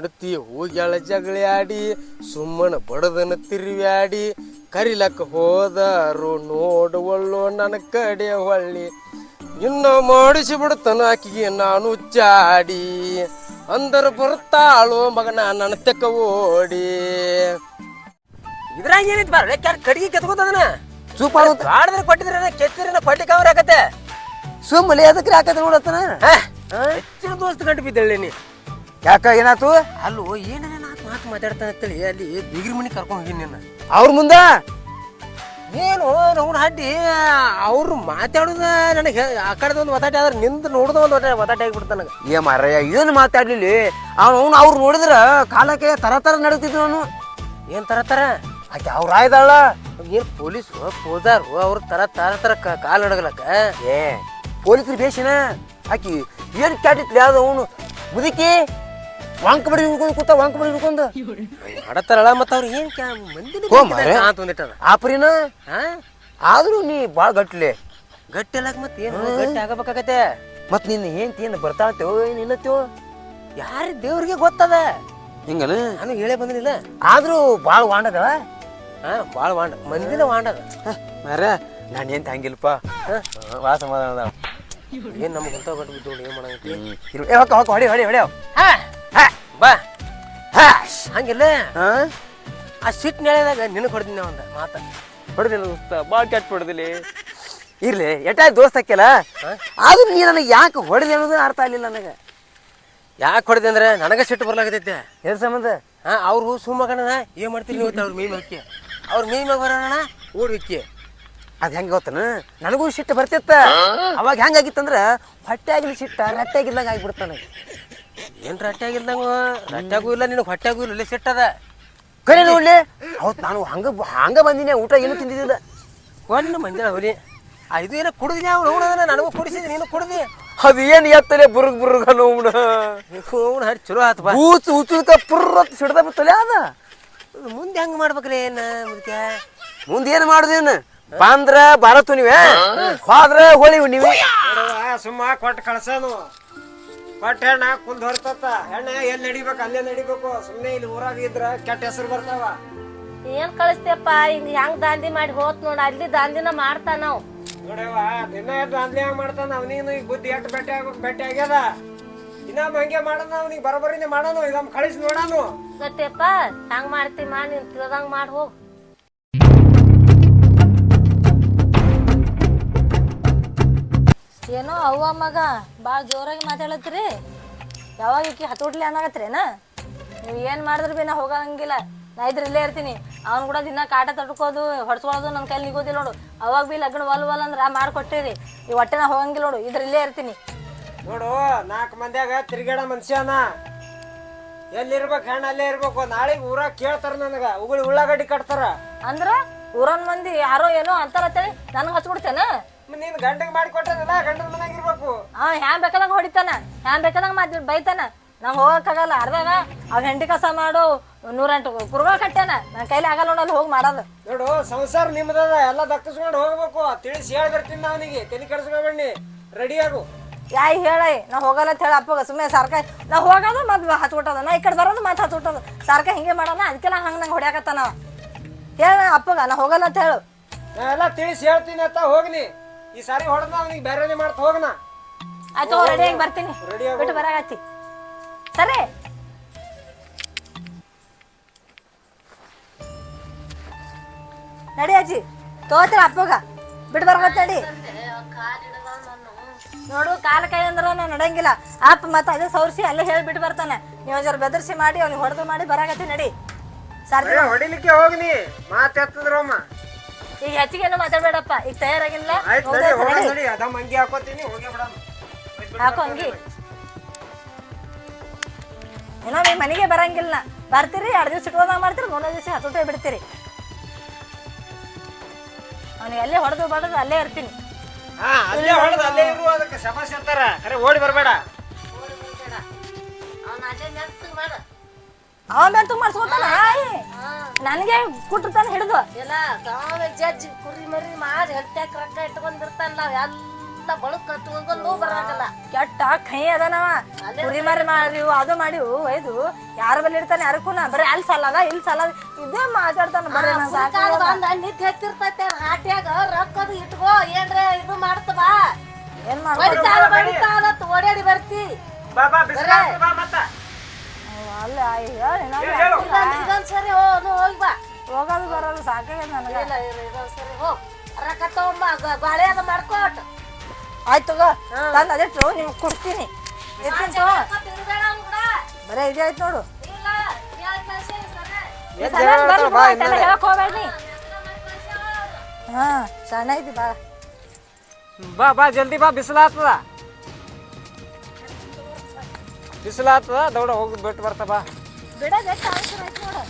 ಹೆಂಡತಿ ಹೋಗ್ಯಾಳ ಜಗಳಾಡಿ ಸುಮ್ಮನ ಬಡದನ ತಿರುವ್ಯಾಡಿ ಕರಿಲಕ್ಕ ಹೋದರು ನೋಡುವಳ್ಳು ನನ್ನ ಕಡೆ ಹೊಳ್ಳಿ ಇನ್ನು ಮಾಡಿಸಿ ಬಿಡ್ತಾನ ಆಕಿಗೆ ನಾನು ಚಾಡಿ ಅಂದರು ಬರ್ತಾಳು ಮಗನ ನನ್ನ ತೆಕ್ಕ ಓಡಿ ಇದ್ರಾಗ ಏನೈತಿ ಬಾರ ಕಡಿಗೆ ಕೆತ್ಕೋತದನ ಸೂಪ್ ಆಡಿದ್ರೆ ಕೊಟ್ಟಿದ್ರೆ ಕೆತ್ತಿದ್ರೆ ಕೊಟ್ಟಿಗೆ ಅವ್ರ ಆಗತ್ತೆ ಸುಮ್ಮನೆ ಅದಕ್ಕೆ ಹಾಕತ್ತೆ ನೋಡತ್ತನ ಹೆಚ್ಚಿನ ದೋಸ್ತ ಗಂಟು ಬಿದ್ದಳ್ಳಿ ನೀ ಯಾಕ ಏನಾತು ಅಲ್ಲೋ ಏನೇನ ಮಾತು ಮಾತಾಡ್ತಾನೆ ಅಂತೇಳಿ ಅಲ್ಲಿ ಬೀಗ್ರಿ ಮನಿ ಕರ್ಕೊಂಡು ಹೋಗಿ ನಿನ್ನ ಅವ್ರ ಮುಂದ ಏನು ಅವ್ನ ಹಡ್ಡಿ ಅವ್ರು ಮಾತಾಡುದ ನನಗೆ ಆ ಕಡೆದ ಒಂದು ಒತ್ತಾಟೆ ಆದ್ರೆ ನಿಂದು ನೋಡುದ ಒಂದು ಒತ್ತಾಟೆ ಆಗಿಬಿಡ್ತ ನನಗೆ ಏ ಮಾರಯ್ಯ ಏನು ಮಾತಾಡ್ಲಿಲ್ಲ ಅವ್ನು ಅವ್ರು ನೋಡಿದ್ರ ಕಾಲಕ್ಕೆ ತರ ನಡೀತಿದ್ರು ಅವನು ಏನ್ ತರ ಆಕೆ ಅವ್ರ ಆಯ್ದಾಳ ಏನ್ ಪೊಲೀಸು ಹೋದಾರು ಅವ್ರ ತರ ಕಾಲ್ ನಡಗಲಕ್ಕ ಏ ಪೊಲೀಸರು ಬೇಷನ ಆಕಿ ಏನ್ ಕ್ಯಾಟಿತ್ಲಿ ಯಾವ್ದು ಅವನು ಮುದುಕಿ ವಾಂಕ ಬಡಿ ಹಿಡ್ಕೊಂಡು ಕೂತ ವಾಂಕ ಬಡಿ ಹಿಡ್ಕೊಂಡು ಮಾಡತ್ತಾರಲ್ಲ ಮತ್ತ ಅವ್ರು ಏನ್ ಮಂದಿನ ಆಪ್ರಿನ ಆದ್ರೂ ನೀ ಬಾಳ್ ಗಟ್ಲೆ ಗಟ್ಟಿ ಅಲ್ಲಕ್ ಮತ್ ಏನು ಗಟ್ಟಿ ಆಗಬೇಕಾಗತ್ತೆ ಮತ್ ನಿನ್ನ ಏನ್ ಬರ್ತಾಳ್ತೇವ ಏನ್ ಇಲ್ಲತ್ತೇವ ಯಾರ ದೇವ್ರಿಗೆ ಗೊತ್ತದ ಹಿಂಗನ ನಾನು ಹೇಳೇ ಬಂದಿಲ್ಲ ಆದ್ರೂ ಬಾಳ್ ವಾಂಡದವ ಬಾಳ ವಾಂಡ ಮಂದಿನ ವಾಂಡದ ಮಾರ ನಾನು ಏನ್ ಹಂಗಿಲ್ಪ ಭಾಳ ಸಮಾಧಾನ ಏನ್ ನಮ್ಗೆ ಅಂತ ಗಟ್ಟು ಬಿದ್ದು ಏನ್ ಮಾಡಂಗತಿ ಹೊಡಿ ಹೊಡಿ ಹೊಡಿ ಬಾ ಹಂಗಿಲ್ಲ ಆ ಸಿಟ್ ನೆಳೆದಾಗ ನಿನಗೆ ಹೊಡೆದಿನ ಒಂದ ಮಾತ ಹೊಡೆದಿಲ್ಲ ದೋಸ್ತ ಭಾಳ ಕೆಟ್ಟ ಹೊಡೆದಿಲ್ಲ ಇರ್ಲಿ ಎಟ್ಟಾಗಿ ದೋಸ್ತ ಹಾಕ್ಯಲ್ಲ ಆದ್ರೂ ನೀ ನನಗೆ ಯಾಕೆ ಹೊಡೆದಿ ಅನ್ನೋದು ಅರ್ಥ ಆಗ್ಲಿಲ್ಲ ನನಗೆ ಯಾಕೆ ಹೊಡೆದೆ ಅಂದ್ರೆ ನನಗೆ ಸಿಟ್ಟು ಬರ್ಲಾಗತೈತೆ ಏನ್ ಸಂಬಂಧ ಅವ್ರು ಸುಮ್ಮಗಣ ಏನ್ ಮಾಡ್ತೀರಿ ನೀವು ಅವ್ರ ಮೈ ಮಕ್ಕಿ ಅವ್ರ ಮೈ ಮಗ ಬರೋಣ ಓಡ್ವಿಕ್ಕಿ ಅದ್ ಹೆಂಗ ಗೊತ್ತನ ನನಗೂ ಸಿಟ್ಟು ಬರ್ತಿತ್ತ ಅವಾಗ ಹೆಂಗಾಗಿತ್ತಂದ್ರ ಹೊಟ್ಟೆಯಾಗಿಲ್ಲ ಸಿಟ್ಟ ರಟ್ಟೆಯಾಗಿದ್ದಂಗ ಆಗ್ಬಿಡ್ತ ನನಗೆ ಏನ್ ರಟ್ಟೆಯಾಗಿಲ್ದಂಗ ರಟ್ಟಾಗೂ ಇಲ್ಲ ನಿನಗೆ ಹೊಟ್ಟೆಗೂ ಇಲ್ಲ ಸಿಟ್ಟದ ಕರೆ ನೋಡ್ಲಿ ಅವತ್ತು ನಾನು ಹಂಗ ಬಂದಿನಿ ಊಟ ಏನು ತಿಂದಿದ್ದಿಲ್ಲ ಒಂದು ಮಂದಿರ ಅವರಿ ಇದು ಏನೋ ಕುಡ್ದಿನಿ ಅವ್ನು ನೋಡೋದನ್ನ ನನಗೂ ಕುಡಿಸಿದ್ ನೀನು ಕುಡ್ದಿ ಅದು ಏನ್ ಎತ್ತಲೆ ಬುರುಗ್ ನೋಡ ಹರಿ ಚಲೋ ಆತ ಬಾ ಊಚ್ ಉಚ್ಚುಕ ಪುರ್ರತ್ ಸಿಡ್ದ ಬಿತ್ತಲೆ ಅದ ಮುಂದೆ ಹೆಂಗ್ ಮಾಡ್ಬೇಕ್ರಿ ಏನ ಮುದ್ಕೆ ಮುಂದೆ ಏನ್ ಮಾಡುದೇನು ಬಂದ್ರ ಬಾರತ್ತು ನೀವೇ ಹೋದ್ರ ಹೋಳಿ ನೀವೇ ಸುಮ್ಮ ಕೊಟ್ಟು ಕಳ್ಸನು ಕೊಟ್ಟ ಹೆಣ್ಣ ಕುಂದ್ ಹೊರ್ತತ್ತ ಹೆಣ್ಣ ಎಲ್ಲಿ ನಡಿಬೇಕು ಅಲ್ಲೇ ನಡಿಬೇಕು ಸುಮ್ನೆ ಇಲ್ಲಿ ಊರಾಗ ಇದ್ರ ಕೆಟ್ಟ ಹೆಸರು ಬರ್ತಾವ ಏನ್ ಕಳಿಸ್ತೇಪ್ಪ ಹಿಂಗ ಹೆಂಗ್ ದಾಂಧಿ ಮಾಡಿ ಹೋತ್ ನೋಡ ಅಲ್ಲಿ ದಾಂಧಿನ ಮಾಡ್ತಾನ ನಾವ್ ನೋಡವ ದಿನ ದಾಂಧಿ ಹೆಂಗ್ ಮಾಡ್ತಾನ ಅವನಿಗೆ ಈಗ ಬುದ್ಧಿ ಎಷ್ಟು ಬೆಟ್ಟಿ ಆಗ್ಯದ ಇನ್ನೊಮ್ಮೆ ಹಂಗೆ ಮಾಡೋಣ ಅವನಿಗೆ ಬರೋಬರಿನೇ ಮಾಡೋಣ ಇದಮ್ಮ ಕಳಿಸಿ ನೋಡೋಣ ಗೊತ್ತೇಪ್ಪ ಹಂಗ್ ಮಾಡ್ತಿ ಮಾಡಿ ನೀನ್ ತಿಳ್ದಂಗ್ ಮಾಡಿ ಹೋಗ್ ಏನೋ ಅವ್ವ ಮಗ ಭಾಳ ಜೋರಾಗಿ ಮಾತಾಡತ್ರಿ ಯಾವಾಗ ಈಕಿ ಹತೋಟ್ಲಿ ಅನ್ನಕತ್ರೇನ ನೀವು ಏನು ಮಾಡಿದ್ರು ಭೀ ನಾ ಹೋಗಂಗಿಲ್ಲ ನಾ ಇದ್ರ ಇಲ್ಲೇ ಇರ್ತೀನಿ ಅವ್ನು ಕೂಡ ದಿನ ಕಾಟ ತಡ್ಕೋದು ಹೊಡ್ಸ್ಕೊಳ್ಳೋದು ನನ್ನ ಕೈಲಿ ನಿಗೋದಿಲ್ಲ ನೋಡು ಅವಾಗ ಭೀ ಲಗ್ನ ವಲ್ ಅಂದ್ರೆ ಮಾಡ್ಕೊಟ್ಟಿರಿ ಈ ಹೊಟ್ಟೆ ನಾ ಹೋಗಂಗಿಲ್ಲ ನೋಡು ಇದ್ರ ಇಲ್ಲೇ ಇರ್ತೀನಿ ನೋಡು 4 ಮಂದಿಯಾಗ ತಿರುಗಾಡ ಮನುಷ್ಯನ ಎಲ್ಲಿರ್ಬೇಕು ಹೆಣ್ಣು ಅಲ್ಲೇ ಇರ್ಬೇಕು ನಾಳೆಗೆ ಊರಾಗ ಕೇಳ್ತಾರ ನನಗ ಉಳ್ಳಾಗಡ್ಡಿ ಕಟ್ತಾರ ಅಂದ್ರ ಊರನ್ ಮಂದಿ ಯಾರೋ ಏನೋ ಅಂತಾರತ್ತೇಳಿ ನನಗೆ ಹಚ್ಬಿಡ್ತೇನ ನೀನ್ ಗಂಡಗ್ ಮಾಡಿ ಕೊಟ್ಟನಲ್ಲ ಗಂಡನ ಮನ್ಯಾಗ ಇರ್ಬೇಕು ಹ್ಯಾಂಗ್ ಬೇಕಾದಂಗ ಹೊಡಿತಾನ ಹ್ಯಾಂಗ್ ಬೇಕಾದಂಗ ಬೈತಾನ ನಂಗೆ ಹೋಗಕ್ಕಾಗಲ್ಲ ಅರ್ಧಾಗ ಅವ್ ಹೆಂಡಿ ಕಸ ಮಾಡು 108 ಕುರುಗಳು ಕಟ್ಟ್ಯಾನ ನನ್ನ ಕೈಲಿ ಆಗಲ್ಲ ನೋಡಲ್ಲಿ ಹೋಗಿ ಮಾಡೋದು ನೋಡು ಸಂಸಾರ ನಿಮ್ದದ ಎಲ್ಲ ದಕ್ಕಿಸ್ಕೊಂಡು ಹೋಗ್ಬೇಕು ತಿಳಿಸಿ ಹೇಳ್ಬಿಡ್ತೀನಿ ಅವನಿಗೆ ತಲೆ ಕೆಡಿಸ್ಕೊಬೇಡಿ ರೆಡಿ ಆಗು ಯಾಯಿ ಹೇಳಿ ನಾ ಹೋಗಲ್ಲ ಅಂತ ಹೇಳಿ ಅಪ್ಪಗ ಸುಮ್ಮನೆ ಸಾರ್ಕ ನಾ ಹೋಗೋದು ಮತ್ತೆ ಹಚ್ಬಿಟ್ಟದ ನಾ ಈ ಕಡೆ ಬರೋದು ಮತ್ತೆ ಹಚ್ಬಿಟ್ಟದ ಸಾರ್ಕ ಹಿಂಗೆ ಮಾಡೋಣ ಅದಕ್ಕೆಲ್ಲ ಹಂಗೆ ನಂಗೆ ಹೊಡ್ಯಾಕತ್ತಾನ ಹೇಳ ಅಪ್ಪಗ ನಾ ಹೋಗಲ್ಲ ಅಂತ ಹೇಳು ನಾ ಎಲ್ಲ ತಿಳಿಸಿ ಹೇಳ್ತೀನಿ ಅಂತ ಹೋಗ್ನಿ ಈ ಸಾರಿ ಹೊಡೆದ ಅವನಿಗೆ ಬೇರೆನೇ ಮಾಡ್ತಾ ಹೋಗಣ ಆಯ್ತು ರೆಡಿಯಾಗಿ ಬರ್ತೀನಿ ಬಿಟ್ಟು ಬರಾಗತ್ತಿ ಸರಿ ನಡಿ ಅಜ್ಜಿ ತಗೋತೀರ ಅಪ್ಪಗ ಬಿಟ್ಟು ಬರ್ಬೇಕ ನಡಿ ನೋಡು ಕಾಲ ಕೈ ಅಂದ್ರ ನಾವು ನಡಂಗಿಲ್ಲ ಅಪ್ಪ ಮತ್ತೆ ಅದೇ ಸೌರ್ಸಿ ಅಲ್ಲೇ ಹೇಳ್ಬಿಟ್ಟು ಬರ್ತಾನೆ ನೀವು ಜರ ಬೆದರ್ಸಿ ಮಾಡಿ ಅವ್ನಿಗೆ ಹೊಡೆದು ಮಾಡಿ ಬರಾಗತ್ತಿ ನಡಿ ಸರಿ ಹೊಡಿಲಿಕ್ಕೆ ಹೋಗ್ನಿ ಮಾತಾಡ್ತಿದ್ರಮ್ಮ ಈಗ ಹೆಚ್ಚಿಗೇನು ಮಾತಾಡ್ಬೇಡಪ್ಪ ಈಗ ತಯಾರಾಗಿಲ್ಲ ಅಂಗಿ ಹಾಕೋತೀನಿ ಹೋಗಿ ಬಿಡ ಹಾಕೋ ಅಂಗಿ ಏನೋ ನಿಮ್ಮ ಮನೆಗೆ ಬರಂಗಿಲ್ಲ ಬರ್ತೀರಿ 2 ದಿವಸ ಇಟ್ಕೋದಂಗ ಮಾಡ್ತೀರಿ 3 ದಿವಸ ಹತ್ತೋಟೆ ಬಿಡ್ತೀರಿ ಅವನಿಗೆ ಅಲ್ಲೇ ಹೊಡೆದು ಬಡದು ಅಲ್ಲೇ ಇರ್ತೀನಿ ಓಡಿ ಬರ್ಬೇಡ ಅವ ಮೆಂತು ಮಾಡ್ಸ್ಕೊತಾನ ನನಗೆ ಕುಟ್ಟಿರ್ತಾನೆ ಹಿಡಿದು ಎಲ್ಲ ಜಜ್ಜಿ ಕುರಿ ಮರಿ ಮಾಡಿ ಹೊಟ್ಯಾಕ ರೊಕ್ಕ ಇಟ್ಕೊಂಡಿರ್ತಾನ ನಾವ್ ಎಲ್ಲ ಅಂತ ಬಳಕ್ ಕಟ್ಕೊಂಡು ಬರಾಗಲ್ಲ. ಕೆಟ್ಟ ಕೈ ಅದನವ ಕುರಿ ಮಾರಿ ಅದು ಮಾಡಿ ಒಯ್ದು ಯಾರ ಬಲ್ಲಿ ಇರ್ತಾನೆ ಯಾರಕ್ಕೂನ ಬರೀ ಅಲ್ಲಿ ಸಾಲದ ಇಲ್ಲಿ ಸಾಲದ ಇದೇ ಮಾತಾಡ್ತಾನ ಬರೀ ನಾ ಸಾಕು ಬಂದ ನಿಂತ್ ಹೆಚ್ಚಿರ್ತೈತೆ ಹಾಟ್ಯಾಗ ರೊಕ್ಕದು ಇಟ್ಕೋ ಏನ್ರ ಇದು ಮಾಡ್ತವ ಏನ್ ಮಾಡ್ತಾರ ಬಡಿತಾದತ್ ಓಡಾಡಿ ಬರ್ತಿ ಬಾ ಬಾ ಬಿಸಿಲಾಗ್ತದ ಬಾ ಮತ್ತ ಅಲ್ಲ ಇದೊಂದ್ ಸರಿ ಹೋಗಿ ಬಾ. ಹೋಗೋದು ಬರೋದು ಸಾಕಾಗ್ಯದ ನನಗೆ. ಇಲ್ಲ ಇದೊಂದ್ ಸರಿ ಹೋಗ್ ರೊಕ್ಕ ತಗೊಂಬ ಗಾಳಿ ಅದ ಮಾಡ್ಕೊಟ್. ಆಯ್ತು ತಗೋ ತಂದು ಅದಿಟ್ಟು ನಿಮ್ಗೆ ಕೊಡ್ತೀನಿ ಬರೇ ಇದೇ ಆಯ್ತು ನೋಡು. ಹೇಳಕ್ ಹೋಗ್ಬೇಡಿ. ಹಾ ಸಣ್ಣ ಐತಿ ಬಾ ಬಾ ಬಾ ಜಲ್ದಿ ಬಾ ಬಿಸಿಲಾಗ್ತದ ಬಿಸಿಲಾಗ್ತದ ದೌಡ ಹೋಗಿ ಬಿಟ್ಟು ಬರ್ತಾ ಬಾ ಬಿಡೋದು ಎಷ್ಟು ಅವಸರ ಆಯ್ತು ನೋಡು.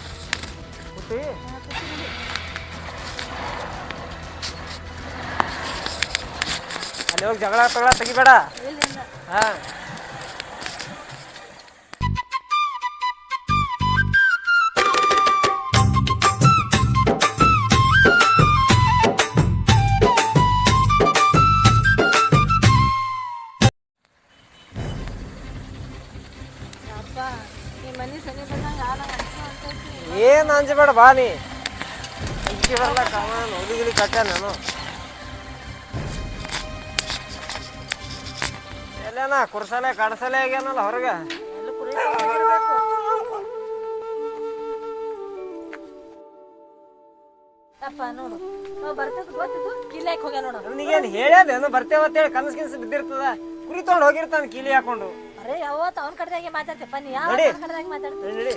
ಅಲ್ಲಿ ಹೋಗಿ ಜಗಳ ತಗಳ ತೆಗಿಬೇಡ. ಹಾ ಏನ್ ಅಂಜಬೇಡ ಬಾ ನೀ ಅಂಜಿಕೆ ಬರಲ್ಲ ಕಾಮನ್ ಹುಲಿಗಿಲಿ ಕಟ್ಟ ನಾನು ಎಲ್ಲೇನ ಕುರ್ಸಲೆ ಕಡಸಲೆ ಆಗ್ಯಾನಲ್ಲ ಹೊರಗ ನೋಡು ಬರ್ತದ ಗೊತ್ತಿದ್ದು ಕಿಲ್ಲಾಕ್ ಹೋಗ್ಯ ನೋಡು. ಅವನಿಗೇನು ಹೇಳ್ಯಾದೇನು ಬರ್ತೇವತ್ತೇಳಿ ಕನಸು ಕಿನ್ಸು ಬಿದ್ದಿರ್ತದ ಕುರಿ ತೊಗೊಂಡು ಹೋಗಿರ್ತಾನ ಕೀಲಿ ಹಾಕೊಂಡು. ಅರೆ ಯಾವತ್ತು ಅವ್ನ ಕಡೆದಾಗೆ ಮಾತಾಡ್ತೇಪ್ಪ ನೀ ಯಾವ ಕಡೆದಾಗ ಮಾತಾಡ್ತೀನಿ.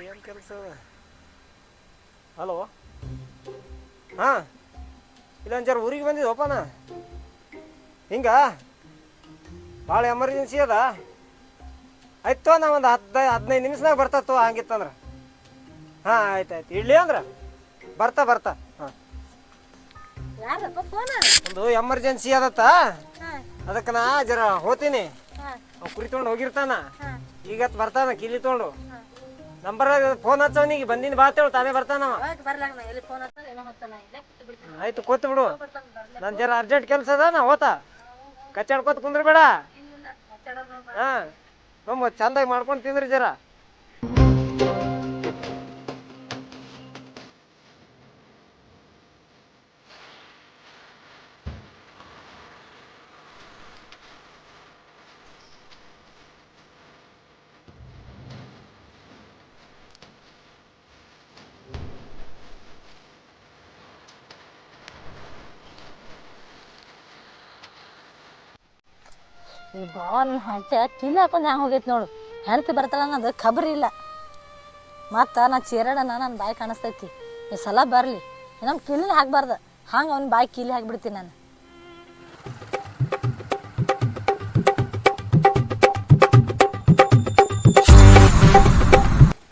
ಏನ್ ಕೆಲಸ ಹಲೋ ಹಾ ಇಲ್ಲೊಂದು ಜರ ಊರಿಗೆ ಬಂದಿದ್ದೋಪನ ಹಿಂಗ ಭಾಳ ಎಮರ್ಜೆನ್ಸಿ ಅದ ಆಯ್ತು ನಾ ಒಂದು 15 ನಿಮಿಷದಾಗ ಬರ್ತತ್ತು ಹಂಗಿತ್ತಂದ್ರ ಹಾ ಆಯ್ತಾಯ್ತು ಇಡ್ಲಿ ಅಂದ್ರ ಬರ್ತಾ ಹಾಂ ಒಂದು ಎಮರ್ಜೆನ್ಸಿ ಅದತ್ತ ಅದಕ್ಕೆ ನಾ ಜರ ಹೋತೀನಿ ಕುರಿ ತೊಗೊಂಡು ಹೋಗಿರ್ತಾನ ಈಗತ್ ಬರ್ತಾನ ಕಿಲಿ ತೊಗೊಂಡು ನಂಬರ್ ಫೋನ್ ಹಚ್ಚವನಿಗೆ ಬಂದಿನ ಬಾತೇಳು ತಾನೇ ಬರ್ತಾನವ. ಆಯ್ತು ಕೂತ್ ಬಿಡು ನನ್ ಜರ ಅರ್ಜೆಂಟ್ ಕೆಲಸ ಅದ ನಾ ಹೋತಾ ಕಚ್ಚಾಡ್ಕೋತ ಕುಂದ್ರಬೇಡ. ಹಾ ತುಂಬ ಚಂದಾಗಿ ಮಾಡ್ಕೊಂಡು ತಿಂದ್ರಿ ಜರ. ಈ ಭಾವನ ಹಂಚ ಕಿಲ್ಲ ಹಾಕೊಂಡು ಹ್ಯಾಂಗ ಹೋಗೈತಿ ನೋಡು. ಹೆಣ್ತಿ ಬರ್ತಾಳ ಅನ್ನೋದು ಖಬರ್ ಇಲ್ಲ. ಮತ್ತು ನಾ ಚೀರಾಡನ ನನ್ನ ಬಾಯಿ ಕಾಣಿಸ್ತೈತಿ. ಈ ಸಲ ಬರಲಿ ನಮ್ಮ ಕಿಲಿನ ಹಾಕ್ಬಾರ್ದು ಹಂಗೆ ಅವ್ನ ಬಾಯಿ ಕೀಲಿ ಹಾಕ್ಬಿಡ್ತೀನಿ ನಾನು.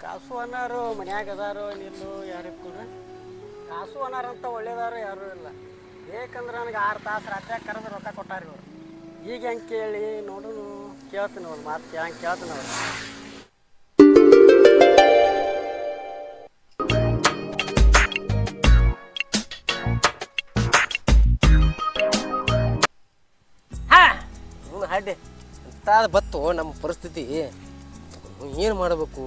ಕಾಸು ಅನ್ನಾರು ಮನ್ಯಾಗ ಅದಾರು ನಿಲ್ಲು ಯಾರಿಗೆ ಕೂಡ ಕಾಸು ಅನ್ನಾರಂತ ಒಳ್ಳೇದಾರು ಯಾರೂ ಇಲ್ಲ. ಬೇಕಂದ್ರೆ ನನಗೆ 6 ತಾಸು ರಾತ್ರಿ ಕರೆದು ರೊಕ್ಕ ಕೊಟ್ಟಾರ ಇವರು. ಈಗ ಹೆಂಗೆ ಕೇಳಿ ನೋಡು ಕೇಳ್ತೀನಿ ಅವ್ರು ಮಾತು ಹೆಂಗೆ ಕೇಳ್ತೀನಿ ಅವ್ರು. ಹಾಡೆ ಅಂತಾದ ಬತ್ತು ನಮ್ಮ ಪರಿಸ್ಥಿತಿ ಏನು ಮಾಡಬೇಕು?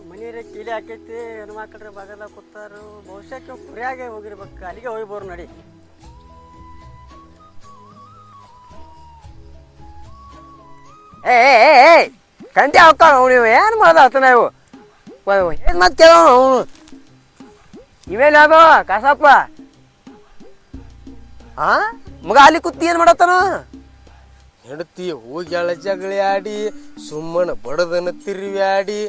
ಮನೆಯವ್ರೆ ಕೀಲಿ ಹಾಕೈತಿ ಹೆಣ್ಮಕ್ಳ್ರೆ ಬಾಗಲ ಕೂತಾರು. ಬಹುಶಃ ಕುರಿಯಾಗೆ ಹೋಗಿರ್ಬೇಕು. ಅಲ್ಲಿಗೆ ಹೋಗ್ಬೋರು ನಡಿ. ಕಂಟಿ ಹಾಕ ನೀವು ಏನು ಮಾಡೋದ ನೀವು ಏನು ಮತ್ತೆ ಕೇಳೋ ಅವನು ಇವೇನು ಯಾಗೋ ಕಾಸಪ್ಪ ಹಾ ಮಗ ಅಲ್ಲಿ ಕೂತಿ ಏನು ಮಾಡತ್ತಾನ? ಹೆಂಡತಿ ಹೋಗ್ಯಾಳ ಜಗಳಿ ಆಡಿ ಸುಮ್ಮನ ಬಡದನ ತಿರುವ್ಯಾಡಿ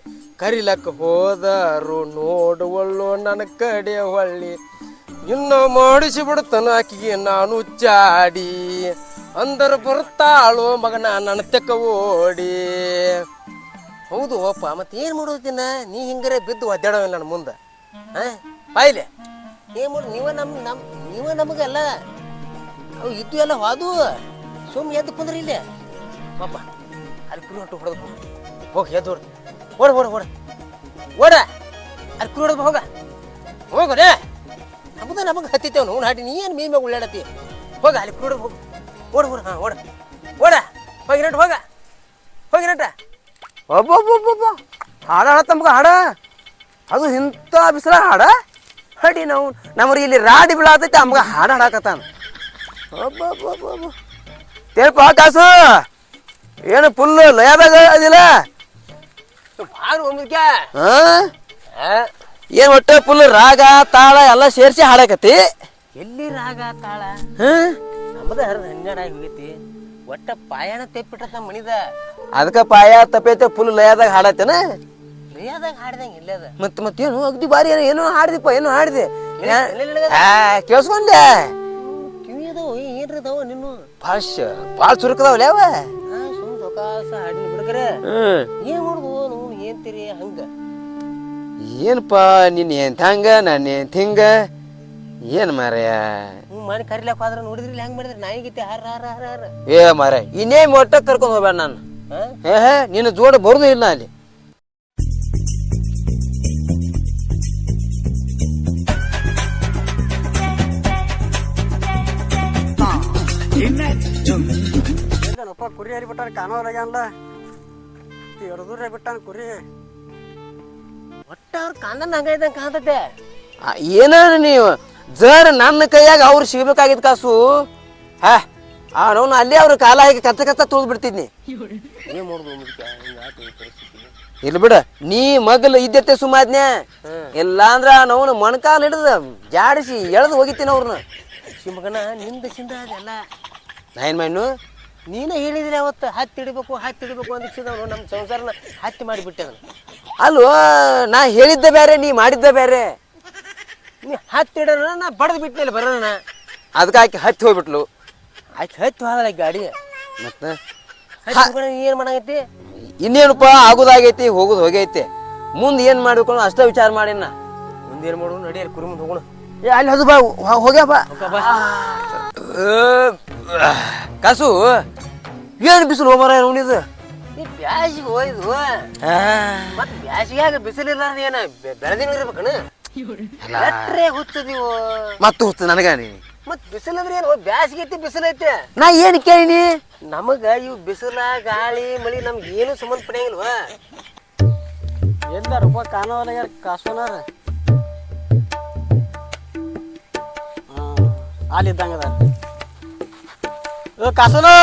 ಕರಿಲಕ್ಕ ಹೋದರು ನೋಡುವಲ್ಲೋ ನನ್ನ ಕಡೆ ಹೊಳ್ಳಿ ಇನ್ನು ಮಾಡಿಸಿ ಬಿಡ್ತಾನ ಆಕಿಗೆ ನಾನು ಚಾಡಿ ಅಂದರ ಬರ್ತಾಳೋ ಮಗನ ನನ್ನ ತೆಕ್ಕ ಓಡಿ. ಹೌದು ಓಪ ಮತ್ತೆ ಏನು ಮಾಡೋದಿನ ನೀ ಹಿಂಗರೆ ಬಿದ್ದು ಒದ್ದಾಡವ ನನ್ನ ಮುಂದೆ ಹಾಂ ಬಾಯ್ಲೆ ಏನು ಮಾಡು ನೀವ ನಮಗಲ್ಲ ಅವು ಇದ್ದು ಎಲ್ಲ ಹೋದು ಸುಮ್ಮ ಎದ್ದು ಕುಂದ್ರಿ ಇಲ್ಲೇ ಪಾಪ ಅಲ್ಲಿ ಕುರಿ ಹೊಟ್ಟು ಹೊಡೆದು ಹೋಗಿ ಎದ್ದು ಓಡ ಓಡ ಓಡ ಓಡ ಅಲ್ಲಿ ಕುರುಡೋದು ಹೋಗ ಹೋಗೋದೆ ನಮಗೆ ಹತ್ತಿತ್ತೇವ್ ನಾವು ಹಾಡಿ ನೀ ಏನು ಮೀ ಮ್ಯಾಗ ಉಳ್ಳಾಡತ್ತಿ ಹೋಗ ಅಲ್ಲಿ ಕುರುಡೋದು ಹೋಗು ಓಡ ಓಡ ಹಾಂ ಓಡ ಓಡ ಹೋಗಿ ನಟ ಹೋಗ ಹೋಗಿ ನಟ ಒಬ್ಬೊಬ್ಬೊಬ್ಬೊಬ್ಬ ಹಾಡ ತಮ್ಗೆ ಹಾಡ ಅದು ಇಂಥ ಬಿಸಿಲ ಹಾಡ ಹಡಿ ನಾವು ನಮ್ರಿಗೆ ಇಲ್ಲಿ ರಾಡಿ ಬೀಳತೈತಿ ಅಮ್ಗ ಹಾಡು ಹಾಡಾಕತ್ತಾನ ಒಬ್ಬೊಬ್ಬೊಬ್ಬೊಬ್ಬ ತೇಲ್ಪ ಕಾಸು ಏನು ಫುಲ್ ಲಯದಾಗ ಅದಿಲ್ಲ ಭಾಳ ಒಮ್ಮೆ ಏನ್ ಒಟ್ಟೆ ಫುಲ್ ರಾಗ ತಾಳ ಎಲ್ಲ ಸೇರಿಸಿ ಹಾಡಾಕತಿ ಎಲ್ಲಿ ರಾಗ ತಾಳ ಹ್ಮ್ ನಮ್ಮದ ಹನ್ನೆರಡಾಗಿ ಹೋಗೈತಿ ಒಟ್ಟ ಪಾಯಣ ತೆಪ್ಪಿಟ್ಟ ನಮ್ಮ ಮನಿದ ಅದಕ್ಕೆ ಪಾಯ ತಪ್ಪೈತೆ ಫುಲ್ ಲಯದಾಗ ಹಾಡತ್ತೇನ ರಿಯಾದಾಗ ಹಾಡ್ದಂಗೆ ಇಲ್ಲದ ಮತ್ತೇನು ಅಗ್ದಿ ಬಾರಿ ಏನೋ ಹಾಡ್ದಿಪ್ಪ ಏನೋ ಹಾಡ್ದೆ ಕೇಳಿಸ್ಕೊಂಡೆ ಕಿವಿಯದವ ಏನ್ರದವ ನಿನ್ನು ಭಾಳ ಚುರುಕದವಲ್ಲ ಅವ ಸುಮ್ ಸೊಕಾಸ ಹಾಡಿನ ಬಿಡ್ಕರೆ ಏನ್ ಮಾಡುದು ನಾವು ಏನ್ತೀರಿ ಹಂಗ ಏನಪ್ಪ ನಿನ್ ಎಂತ ಹಂಗ ನಾನು ಎಂತ ಹಿಂಗ ಏನ್ ಮಾರಯ್ಯ ಮಾಡಿ ಕರಿಲಾಕ ಹೋದ್ರ ನೋಡಿದ್ರಿ ಹೆಂಗ್ ಮಾಡಿದ್ರಿ ನಾಯಿಗಿತ್ತೆ ಹಾರ ಹಾರ ಹಾರ ಹಾರ ಏ ಮಾರ ಇನ್ನೇ ಮೊಟ್ಟ ಕರ್ಕೊಂಡ್ ಹೋಗ್ಬೇಡ ನಾನು ನಿನ್ನ ಜೋಡ ಬರುದು ಇಲ್ಲ ಅಲ್ಲಿ ಏನಪ್ಪ ಕುರಿ ಹರಿ ಬಿಟ್ಟಾನ ಕಾಣೋಲಾಗ್ಯಾನಲ್ಲ ಎಡದೂರ ಬಿಟ್ಟಾನ ಕುರಿ ಒಟ್ಟ ಅವ್ರ ಕಾಂದನ್ ಹಂಗೈದಂಗ ಕಾಣ್ತತೆ ಏನ ನೀವು ಜರ ನನ್ನ ಕೈಯಾಗ ಅವ್ರು ಸಿಗ್ಬೇಕಾಗಿದ್ ಕಾಸು ಅವನು ಅಲ್ಲೇ ಅವ್ರ ಕಾಲ ಹಾಕಿ ಕಚ್ಚ ಕಚ್ಚ ತುಳ್ದು ಬಿಡ್ತಿದ್ನಿ ಏನ್ ಮಾಡುದು ಇಲ್ಲ ಬಿಡ ನೀ ಮಗಲ್ ಇದ್ದತ್ತೆ ಸುಮಾದ್ನೆ ಇಲ್ಲ ಅಂದ್ರ ನಾವು ಮೊಣಕಾಲ್ ಹಿಡ್ದ ಜಾಡಿಸಿ ಎಳ್ದು ಹೋಗಿತೀನಿ ಅವ್ರನ್ನ ಶಿವಮಗನ ನಿಂದ ಸಿಂದ ಅದೆಲ್ಲ ನಾ ಏನ್ ಮಾಡ್ನು ನೀನ ಹೇಳಿದ್ರಿ ಅವತ್ತು ಹತ್ತಿ ಹಿಡಿಬೇಕು ಅಂದಿಸಿದವನು ನಮ್ಮ ಸಂಸಾರನ ಹತ್ತಿ ಮಾಡಿಬಿಟ್ಟೆ ಅದನ್ನ ಅಲ್ವ ನಾ ಹೇಳಿದ್ದ ಬೇರೆ ನೀ ಮಾಡಿದ್ದ ಬೇರೆ ನೀ ಹತ್ತಿ ಹಿಡೋಣ ನಾ ಬಡ್ದು ಬಿಟ್ಟಿಲ್ಲ ಬರೋಣ ಅದಕ್ಕೆ ಆಕಿ ಹತ್ತಿ ಹೋಗ್ಬಿಟ್ಲು ಆಯ್ತು ಹತ್ತಿ ಹೋದಲ್ಲ ಗಾಡಿ ಮತ್ತೆ ಏನ್ ಮಾಡಾಗೈತಿ ಇನ್ನೇನಪ್ಪ ಆಗುದಾಗೈತಿ ಹೋಗುದು ಹೋಗೈತಿ ಮುಂದ್ ಏನ್ ಮಾಡ್ಬೇಕು ಅನ್ನೋ ಅಷ್ಟ ವಿಚಾರ ಮಾಡಿನ ಮುಂದೇನ್ ಮಾಡೋದು ನಡಿಯಲ್ಲ ಕುರಿ ಮುಂದೆ ಹೋಗೋಣ ಅಲ್ಲಿ ಅದು ಬಾ ಹೋಗ್ಯಪ್ಪ ಕಾಸು ಏನ್ ಬಿಸಿಲು ಹೋಮರ ನೋಡಿದ ಬ್ಯಾಸಿಗೆ ಹೋಯ್ದು ಮತ್ ಬ್ಯಾಸಿಗ್ಯಾಗ ಬಿಸಿಲಿಲ್ಲ ಏನ ಬೆಳೆದಿನ ಇರ್ಬೇಕಣ ಎಟ್ರೆ ಹುಚ್ಚದೀವು ಮತ್ತು ಹುಚ್ಚ ನನಗ ನೀ ಮತ್ ಬಿಸಿಲಂದ್ರೆ ಏನು ಬ್ಯಾಸಿಗೆ ಐತಿ ಬಿಸಿಲೈತೆ ನಾ ಏನ್ ಕೇಳಿನಿ ನಮಗ ಇವು ಬಿಸಿಲ ಗಾಳಿ ಮಳಿ ನಮ್ಗೆ ಏನು ಸಂಬಂಧ ಪಡೆಯಂಗಿಲ್ವಾ ಎಲ್ಲಾರಪ್ಪ ಕಾಣೋಲಾಗ್ಯಾರ ಕಾಸೋನಾರ ಅಲ್ಲಿದ್ದಂಗದ ಕಾಸೋನು